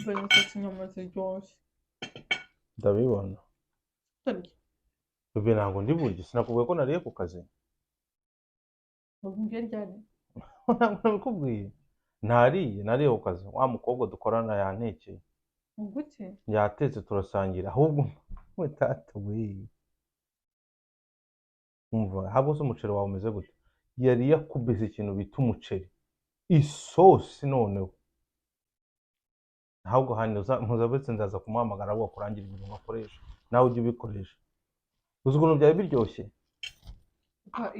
umva nitetse inyama ziryoshye ndabibona utarya bebe ntabwo ndi burya sinakubwiye ko nariye ku kazi umbwiye ryari ntabwo nabikubwiye nariye ku kazi wa mukobwa dukorana yantekeye uguke yatetse turasangira ahubwo we tata we umva ahubwo se umuceri wawe umeze gute yari yakubise ikintu bita umuceri isosi noneho ahubwo hano mpuzabetse ndaza kumuhamagara ahubwo kurangira ibintu bakoresha nawe ujye ubikoresha uzi ukuntu byari biryoshye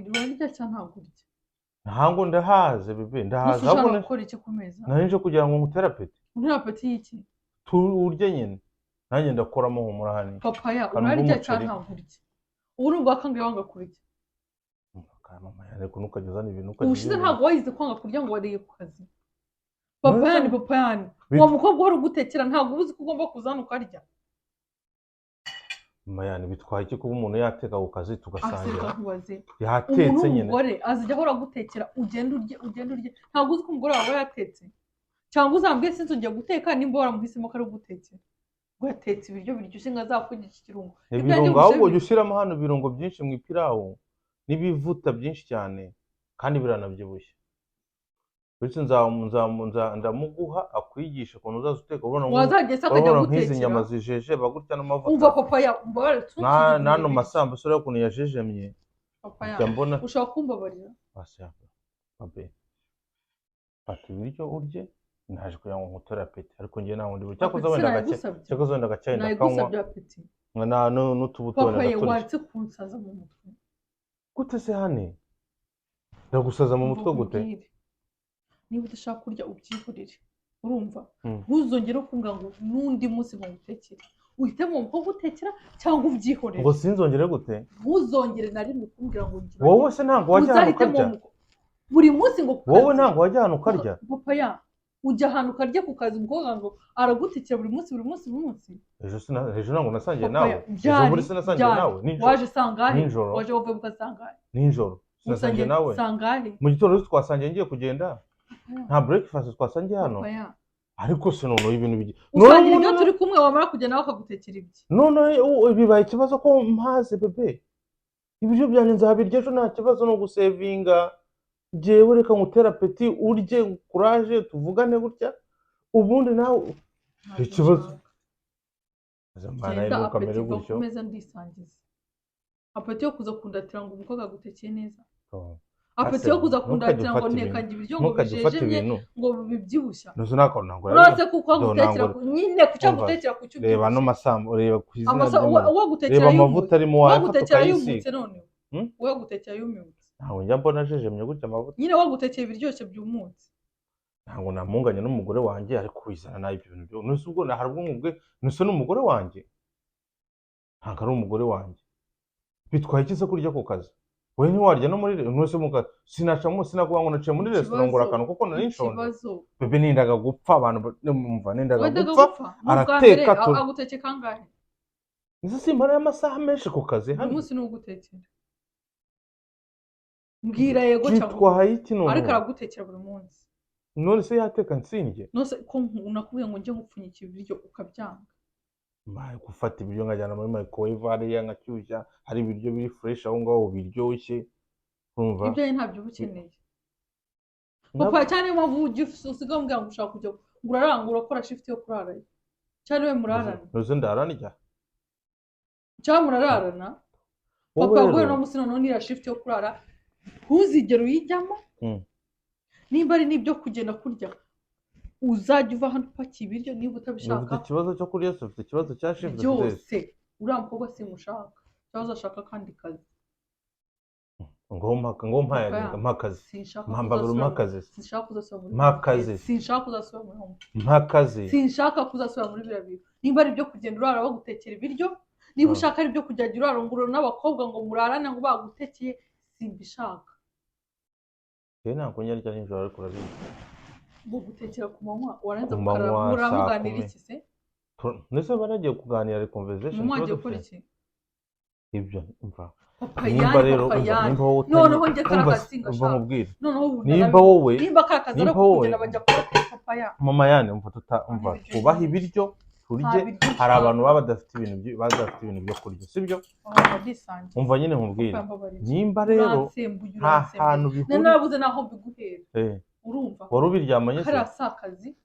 urarya cyangwa ntabwo urya ntabwo ndahaze bebe ndahaze ahubwo ushaka gukora iki ku meza nari nje kugira ngo ngutere apeti untera apeti y'iki turye nyine nanjye ndakoramo humura hani papaya urarya cyangwa ntabwo urya ubu ni ubwakangaye wanga kurya mama ariko ntukajya uzana ibintu ubushize ntabwo wayize kwanga kurya ngo wariye ku kazi papayani uwo mukobwa uhora ugutekera ntabwo uzi ko ugomba kuzana ukarya mayani bitwaye iki kuba umuntu yateka ku kazi tugasangira yatetse nyine umugore azajya ahora agutekera ugenda urye ntabwo uzi ko umugore wawe yatetse cyangwa uzambwiye sinzi ugiye guteka nimba waramuhisemo ko ari ugutekera ngo yatetse ibiryo biryoshye nka zakurya iki kirungo ibirungo ahubwo ujya ushyiramo hano ibirungo byinshi mu ipirawu n'ibivuta byinshi cyane kandi biranabyibushye bityo ndamuguha akwigisha ukuntu uzaza uteka ubona nk'izi nyama zijeje bagutya n'amavuta umva papaya n'ano masambusa ureba ukuntu yajejemye mbona ushaka kumbabarira fata ibiryo urye naje kugira ngo ngutere apeti ariko njye nta wundi buryo cyakoze wenda agacyayi ndakanywa n'utubuto wenda papaya watse kunsaza mu mutwe gute se hane ndagusaza mu mutwe gute niba udashaka kurya ubyihurire urumva ntuzongere kumbwira ngo n'undi munsi ngo ngutekere uhitemo umukobwa utekera cyangwa ubyihorere ngo sinzongere gute ntuzongere na rimwe kumbwira ngo wowe se ntabwo wajya ahantu ukarya buri munsi ngo wowe ntabwo wajya ahantu ukarya papaya ujya ahantu ukarya ku kazi umukobwa ngo aragutekera buri munsi ejo ntabwo nasangiye nawe ejo muri se nasangiye nawe waje sangahe waje wavuye mukasangahe nijoro sinasangiye nawe mu gitondo twasangiye ngiye kugenda nta breakfast twasangiye hano ariko se noneho ibintu bigiye usangira ibyo turi kumwe wamara kugenda bakagutekera ibyo none bibaye ikibazo ko mpaze bebe ibiryo byanjye nzabirya ejo nta kibazo no gusevinga jewe reka ngutera apeti urye kuraje tuvugane gutya ubundi nawe ikibazo genda apeti go kumeza ndisangiza apeti yo kuza kundatira ngo umukobwa agutekeye neza apeti yo kuza kundatira ngo nekanje ibiryo ngo bijejemye ngo bibyibushya nuzo nakona ngo urase kuko agutekera nyine kuca gutekera ku cyuko reba no masambo reba ku izina uwo gutekera reba amavuta ari mu wafa gutekera yumutse none uwo gutekera yumutse ntabwo njya mbona jejemye gutya amavuta nyine wo gutekera ibiryoshye byumutse ntabwo namunganya n'umugore wanjye ariko kwizana nayo ibyo bintu byo nuso ubwo harubwo umugwe nuso n'umugore wanjye ntabwo ari umugore wanjye bitwaye iki se kurya ku kazi wowe ntiwarya no muri nuso muka sinacamo sinakuba ngo naciye muri restaurant ngura akantu kuko nari nshonje bebe nindaga gupfa abantu mumva nindaga gupfa arateka aguteke kangahe nizo simara y'amasaha menshi ku kazi hano umunsi ni ugutekera mbwira yego cyangwa iki none ariko aragutekera buri munsi none se yateka nsindye nose ko unakubwiye ngo njye ngupfunyikira ibiryo ukabyanga mbaye gufata ibiryo nkajyana muri microwave hariya nkacyushya hari ibiryo biri fresh aho ngaho biryoshye urumva ibyo ntabyo ubukeneye papa cyane mpamvu usiga mbwira ngo ushaka kujya urarangura ukora shift yo kurara cyane we murarana nose ndararya cyane murararana papa gwe no musino none ira shift yo kurara ntuzigere uyijyamo nimba ari nibyo kugenda kurya uzajya uva hano upakiye ibiryo niba utabishaka ufite ikibazo cyo kurya se ufite ikibazo cya shift byose uriya mukobwa simushaka cyangwa ashaka kandi kazi ngo mpakazi mpambagura mpakazi sinshaka kuzasubira muri mpakazi sinshaka kuzasubira muri mpakazi sinshaka kuzasubira muri biriya bintu nimba ari ibyo kugenda urara bagutekera ibiryo niba ushaka ari ibyo kujya urarongora n'abakobwa ngo murarane ngo bagutekeye simbishaka ntabwo nyarya nijoro ariko urabizi ngo gutekera ku manywa waranze muramuganira iki se nese baragiye kuganira conversation mwagiye gukora iki ibyo umva nimba rero noneho njye karakasinga shaka noneho nimba wowe nimba karakaza no kugenda bajya kwa papa ya mama yani umva tubaha ibiryo turye. Hari abantu baba badafite ibintu byo kurya sibyo? Umva nyine nkubwire nimba rero nta hantu bihuriye narabuze naho biguhera urumva wari ubiryamanye se akazi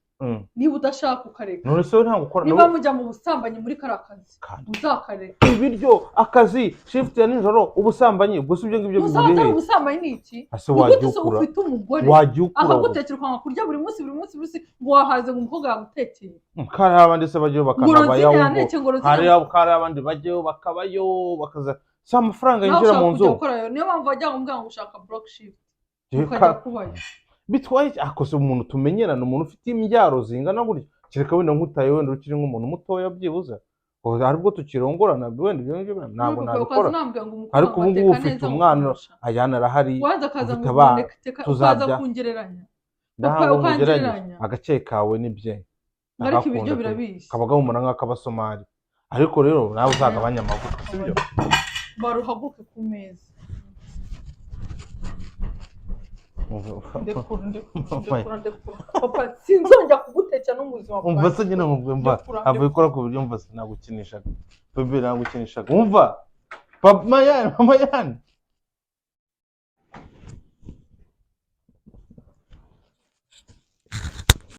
niba udashaka ukareka none se nta gukora niba mujya mu busambanyi muri karakazi uzakareka ibiryo akazi shift ya nijoro ubusambanyi ubwo si ibyo ngibyo bihuriye he ubusambanyi ni iki ase wagiukura ufite umugore akagutekera kwanga kurya buri munsi ngo wahaze ngo umukobwa yamutekeye kare abandi se bajyeyo bakanabayo hari abandi bajyeyo bakabayo bakaza sa amafaranga yinjira mu nzu niyo mpamvu wajya ngo ushaka block shift ukajya kubayo bitwaye akose umuntu tumenyerana umuntu ufite imbyaro zingana gutya kireka wenda nkutaye wenda ukiri nk'umuntu mutoya byibuze haribwo tukirongorana wenda ibyo ngibyo ntabwo nabikora ariko ubu ngubu ufite umwana ayana arahari ufite abana tuzabya ukangereranya agace kawe n'ibye ariko ibiryo birabishye kabaga umura nk'akabasomali ariko rero nawe uzagabanya amavuta sibyo baruhaguke ku meza ndekura papa sinzongera kugutekera no mu buzima bwawe umva se nyine mva avuye ikora ku buryo mva nagukinishaga bebe nagukinishaga umva mama yani